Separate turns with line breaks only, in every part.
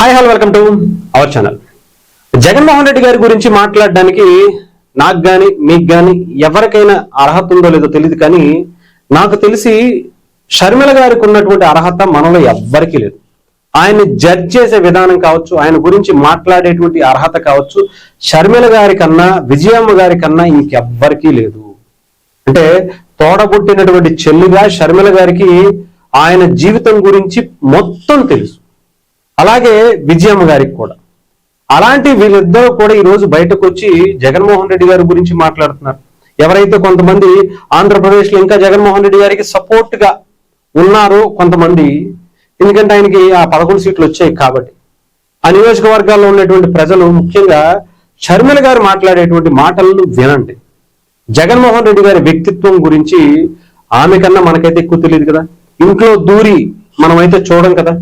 Hi hello welcome to our channel. Jaganmohan Reddy గారి గురించి మాట్లాడడానికి నాకు కానీ మీకు కానీ ఎవరికైనా అర్హత ఉందో లేదో తెలియదు, కానీ నాకు తెలిసి షర్మిల గారికి ఉన్నటువంటి అర్హత మనలో ఎవ్వరికీ లేదు. ఆయన్ని జడ్జ్ చేసే విధానం కావచ్చు, ఆయన గురించి మాట్లాడేటువంటి అర్హత కావచ్చు, షర్మిల గారి కన్నా విజయమ్మ గారి కన్నా ఇంకెవ్వరికీ లేదు. అంటే తోడబుట్టినటువంటి చెల్లిగా షర్మిల గారికి ఆయన జీవితం గురించి మొత్తం తెలుసు, అలాగే విజయమ్మ గారికి కూడా. అలాంటి వీళ్ళిద్దరూ కూడా ఈరోజు బయటకు వచ్చి జగన్మోహన్ రెడ్డి గారి గురించి మాట్లాడుతున్నారు. ఎవరైతే కొంతమంది ఆంధ్రప్రదేశ్లో ఇంకా జగన్మోహన్ రెడ్డి గారికి సపోర్ట్ గా ఉన్నారో కొంతమంది, ఎందుకంటే ఆయనకి ఆ 11 సీట్లు వచ్చాయి కాబట్టి, ఆ నియోజకవర్గాల్లో ఉన్నటువంటి ప్రజలు ముఖ్యంగా షర్మిల గారు మాట్లాడేటువంటి మాటలను వినండి. జగన్మోహన్ రెడ్డి గారి వ్యక్తిత్వం గురించి ఆమె కన్నా మనకైతే ఎక్కువ తెలియదు కదా. ఇంట్లో దూరి మనమైతే చూడం కదా.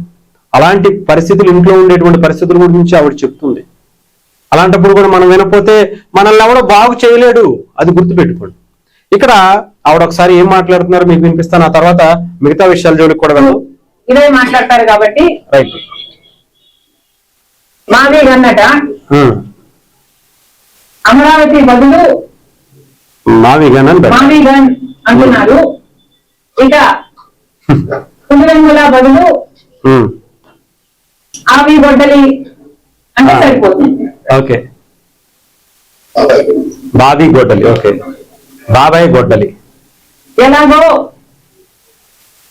అలాంటి పరిస్థితులు, ఇంట్లో ఉండేటువంటి పరిస్థితుల గురించి ఆవిడ చెప్తుంది. అలాంటప్పుడు కూడా మనం వినకపోతే మనల్ని ఎవడో బాగు చేయలేడు, అది గుర్తుపెట్టుకోండి. ఇక్కడ ఆవిడ ఒకసారి ఏం మాట్లాడుతున్నారో మీకు వినిపిస్తాను, ఆ తర్వాత మిగతా విషయాల జోలికి కూడా వెళ్దాం.
ఇదే మాట్లాడతారు కాబట్టి
రైట్.
మావి అన్నట అమరావతి బదులు
మావిగన్
అంటున్నారు. ఇక పులివెందుల బదులు ఆవి గొడ్డలి అంటే సరిపోతుంది.
ఓకే, బావి గొడ్డలి, ఓకే, బాబాయ్ గొడ్డలి.
ఎలాగో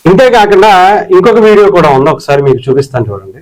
ఇంతే కాకుండా ఇంకొక వీడియో కూడా ఉంది, ఒకసారి మీకు చూపిస్తాను చూడండి.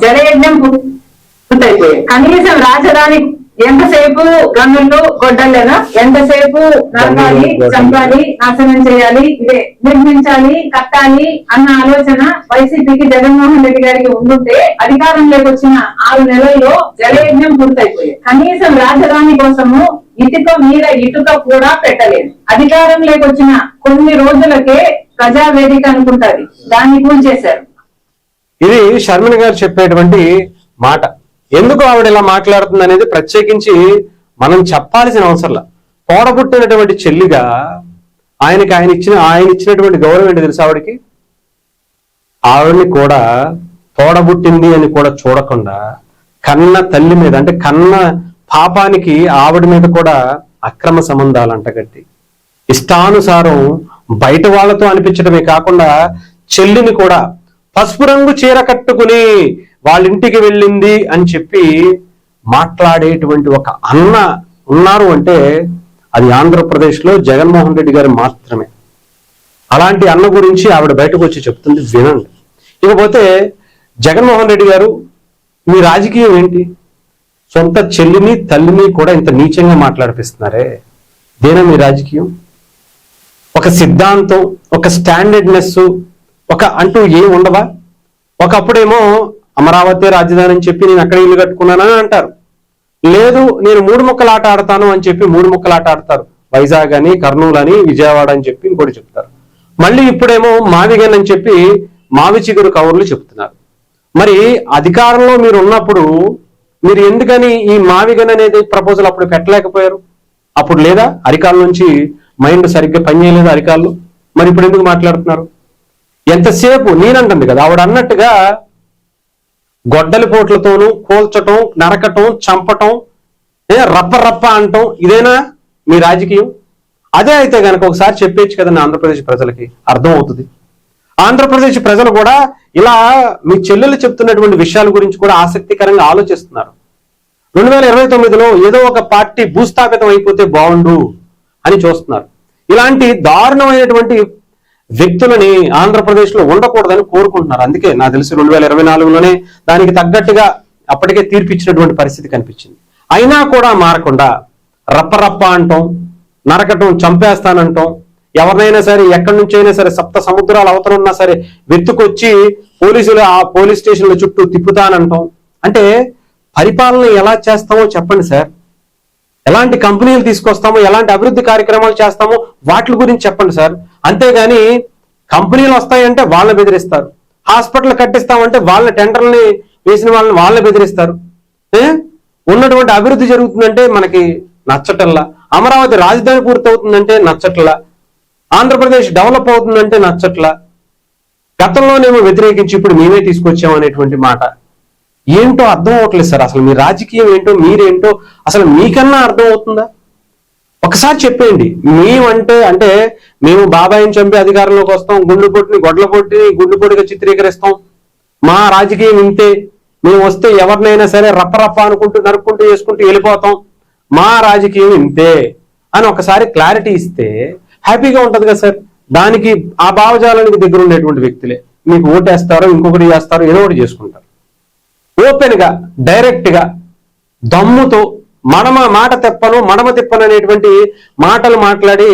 జలయజ్ఞం పూర్తయిపోయాయి. కనీసం రాజధాని ఎంతసేపు గనులు గొడ్డలేనా, ఎంతసేపు నరకాలి, చంపాలి, నాశనం చేయాలి, ఇదే నిర్మించాలి, కట్టాలి అన్న ఆలోచన వైసీపీకి జగన్మోహన్ రెడ్డి గారికి ఉండుంటే అధికారంలోకి వచ్చిన 6 నెలల్లో జలయజ్ఞం పూర్తయిపోయాయి. కనీసం రాజధాని కోసము ఇటుక మీద ఇటుక కూడా పెట్టలేదు. అధికారంలోకి వచ్చిన కొన్ని రోజులకే ప్రజావేదిక అనుకుంటారు, దాన్ని కూల్చేశారు.
ఇది షర్మిల గారు చెప్పేటువంటి మాట. ఎందుకు ఆవిడ ఇలా మాట్లాడుతుంది అనేది ప్రత్యేకించి మనం చెప్పాల్సిన అవసరంలా. తోడబుట్టినటువంటి చెల్లిగా ఆయన ఇచ్చినటువంటి గౌరవం ఏంటి తెలుసు ఆవిడకి? ఆవిడని కూడా తోడబుట్టింది అని కూడా చూడకుండా కన్న తల్లి మీద, అంటే కన్న పాపానికి ఆవిడ మీద కూడా అక్రమ సంబంధాలు అంటగట్టి ఇష్టానుసారం బయట వాళ్ళతో అనిపించడమే కాకుండా చెల్లిని కూడా పసుపు రంగు చీర కట్టుకుని వాళ్ళ ఇంటికి వెళ్ళింది అని చెప్పి మాట్లాడేటువంటి ఒక అన్న ఉన్నారు అంటే అది ఆంధ్రప్రదేశ్లో జగన్మోహన్ రెడ్డి గారు మాత్రమే. అలాంటి అన్న గురించి ఆవిడ బయటకు వచ్చి చెప్తుంది, వినండి. ఇకపోతే జగన్మోహన్ రెడ్డి గారు, మీ రాజకీయం ఏంటి? సొంత చెల్లిని తల్లిని కూడా ఇంత నీచంగా మాట్లాడిపిస్తున్నారే, దేనా మీ రాజకీయం? ఒక సిద్ధాంతం, ఒక స్టాండర్డ్నెస్ ఒక అంటూ ఏం ఉండవా? ఒకప్పుడేమో అమరావతి రాజధాని అని చెప్పి నేను అక్కడ ఇల్లు కట్టుకున్నానని అంటారు. లేదు, నేను 3 ముక్కల ఆట ఆడతాను అని చెప్పి 3 ముక్కల ఆట ఆడతారు. వైజాగ్ అని, కర్నూలు అని, విజయవాడ అని చెప్పి ఇంకోటి చెప్తారు. మళ్ళీ ఇప్పుడేమో మావిగన్ అని చెప్పి మావి చిగురు కవర్లు చెప్తున్నారు. మరి అధికారంలో మీరు ఉన్నప్పుడు మీరు ఎందుకని ఈ మావిగన్ అనేది ప్రపోజల్ అప్పుడు పెట్టలేకపోయారు? అప్పుడు లేదా అరికాల నుంచి మైండ్ సరిగ్గా పనిచేయలేదు అరికాళ్ళు? మరి ఇప్పుడు ఎందుకు మాట్లాడుతున్నారు? ఎంతసేపు నేనంటుంది కదా ఆవిడ అన్నట్టుగా గొడ్డలి పోట్లతోనూ కూల్చటం, నరకటం, చంపటం, రప్ప రప్ప అంటాం, ఇదేనా మీ రాజకీయం? అదే అయితే కనుక ఒకసారి చెప్పేచ్చు కదండి, ఆంధ్రప్రదేశ్ ప్రజలకి అర్థం అవుతుంది. ఆంధ్రప్రదేశ్ ప్రజలు కూడా ఇలా మీ చెల్లెలు చెప్తున్నటువంటి విషయాల గురించి కూడా ఆసక్తికరంగా ఆలోచిస్తున్నారు. 2029లో ఏదో ఒక పార్టీ భూస్థాపితం అయిపోతే బాగుండు అని చూస్తున్నారు. ఇలాంటి దారుణమైనటువంటి వ్యక్తులని ఆంధ్రప్రదేశ్లో ఉండకూడదని కోరుకుంటున్నారు. అందుకే నాకు తెలిసి 2024లోనే దానికి తగ్గట్టుగా అప్పటికే తీర్పిచ్చినటువంటి పరిస్థితి కనిపించింది. అయినా కూడా మారకుండా రప్పరప్ప అంటాం, నరకటం, చంపేస్తానంటాం, ఎవరినైనా సరే ఎక్కడి నుంచి అయినా సరే 7 సముద్రాల అవతలున్నా సరే వెతుకొచ్చి పోలీసులు ఆ పోలీస్ స్టేషన్ల చుట్టూ తిప్పుతానంటాం. అంటే పరిపాలన ఎలా చేస్తామో చెప్పండి సార్. ఎలాంటి కంపెనీలు తీసుకొస్తామో, ఎలాంటి అభివృద్ధి కార్యక్రమాలు చేస్తామో వాటి గురించి చెప్పండి సార్. అంతేగాని కంపెనీలు వస్తాయంటే వాళ్ళని బెదిరిస్తారు, హాస్పిటల్ కట్టిస్తామంటే వాళ్ళ టెండర్లని వేసిన వాళ్ళని బెదిరిస్తారు. ఉన్నటువంటి అభివృద్ధి జరుగుతుందంటే మనకి నచ్చటల్లా, అమరావతి రాజధాని పూర్తవుతుందంటే నచ్చట్లా, ఆంధ్రప్రదేశ్ డెవలప్ అవుతుందంటే నచ్చట్లా, గతంలోనేమో వ్యతిరేకించి ఇప్పుడు మేమే తీసుకొచ్చాం అనేటువంటి మాట ఏంటో అర్థం అవ్వట్లేదు సార్. అసలు మీ రాజకీయం ఏంటో మీరేంటో అసలు మీకన్నా అర్థం అవుతుందా? ఒకసారి చెప్పేయండి. అంటే మేము బాబాయిని చంపి అధికారంలోకి వస్తాం, గుండుపొట్టిని చిత్రీకరిస్తాం, మా రాజకీయం ఇంతే, మేము వస్తే ఎవరినైనా సరే రప్ప అనుకుంటూ నరుక్కుంటూ చేసుకుంటూ వెళ్ళిపోతాం, మా రాజకీయం ఇంతే అని ఒకసారి క్లారిటీ ఇస్తే హ్యాపీగా ఉంటది కదా సార్. దానికి ఆ భావజాలానికి దగ్గర ఉండేటువంటి వ్యక్తులే మీకు ఓటేస్తారో ఇంకొకటి చేస్తారో ఏదో ఒకటి చేసుకుంటారు. ఓపెన్ గా డైరెక్ట్ గా దమ్ముతో మాట తిప్పను అనేటువంటి మాటలు మాట్లాడి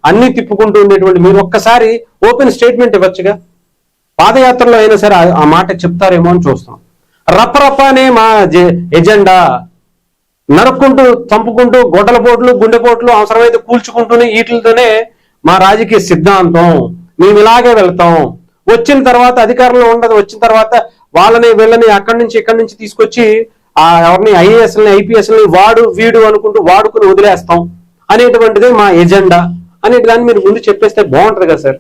అన్ని తిప్పుకుంటూ ఉండేటువంటి మీరు ఒక్కసారి ఓపెన్ స్టేట్మెంట్ ఇవ్వచ్చుగా. పాదయాత్రలో అయినా సరే ఆ మాట చెప్తారేమో అని చూస్తాం. రప్ప అనే మా ఎజెండా, నరుక్కుంటూ చంపుకుంటూ గుండెపోట్లు అవసరమైతే కూల్చుకుంటూనే వీటితోనే మా రాజకీయ సిద్ధాంతం, మేము ఇలాగే వెళ్తాం, వచ్చిన తర్వాత అధికారంలో ఉండదు, వచ్చిన తర్వాత వాళ్ళని వీళ్ళని అక్కడి నుంచి ఇక్కడి నుంచి తీసుకొచ్చి ఎవరిని ఐఏఎస్ని ఐపీఎస్ని వీడు అనుకుంటూ వాడుకుని వదిలేస్తాం అనేటువంటిదే మా ఎజెండా అనేటి దాన్ని మీరు ముందు చెప్పేస్తే బాగుంటది కదా సార్.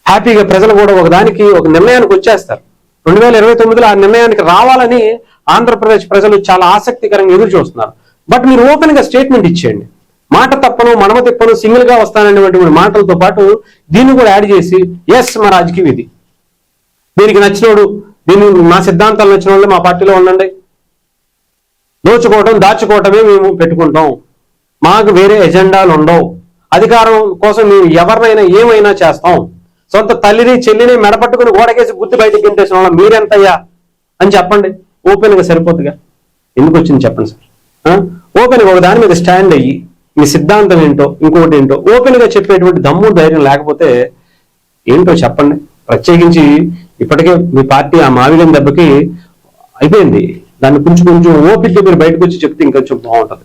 హ్యాపీగా ప్రజలు కూడా ఒక నిర్ణయానికి వచ్చేస్తారు. 2029లో ఆ నిర్ణయానికి రావాలని ఆంధ్రప్రదేశ్ ప్రజలు చాలా ఆసక్తికరంగా ఎదురు చూస్తున్నారు. బట్ మీరు ఓపెన్ గా స్టేట్మెంట్ ఇచ్చేయండి. మాట తప్పను మడమ తిప్పను సింగిల్ గా వస్తాననేటువంటి మాటలతో పాటు దీన్ని కూడా యాడ్ చేసి ఎస్ మా రాజకీయం ఇది, దీనికి నచ్చినోడు, మా సిద్ధాంతాలు నచ్చిన వాళ్ళు మా పార్టీలో ఉండండి, దాచుకోవటమే మేము పెట్టుకుంటాం, మాకు వేరే ఎజెండాలు ఉండవు, అధికారం కోసం మేము ఎవరినైనా ఏమైనా చేస్తాం, సొంత తల్లిని చెల్లిని మెడపట్టుకుని గోడకేసి గుర్తు బయటకు గింటేసిన వాళ్ళ మీరెంతయ్యా అని చెప్పండి. ఓపెన్ గా సరిపోతుందిగా. ఎందుకు వచ్చింది చెప్పండి సార్. ఓపెన్ గా ఒక దాని మీద స్టాండ్ అయ్యి మీ సిద్ధాంతం ఏంటో ఇంకొకటి ఏంటో ఓపెన్ గా చెప్పేటువంటి దమ్ము ధైర్యం లేకపోతే ఏంటో చెప్పండి. ప్రత్యేకించి ఇప్పటికే మీ పార్టీ ఆ మావిగం దెబ్బకి అయిపోయింది. దాన్ని కొంచెం ఓపిక మీరు బయటకు వచ్చి చెప్తే ఇంకొంచెం బాగుంటుంది.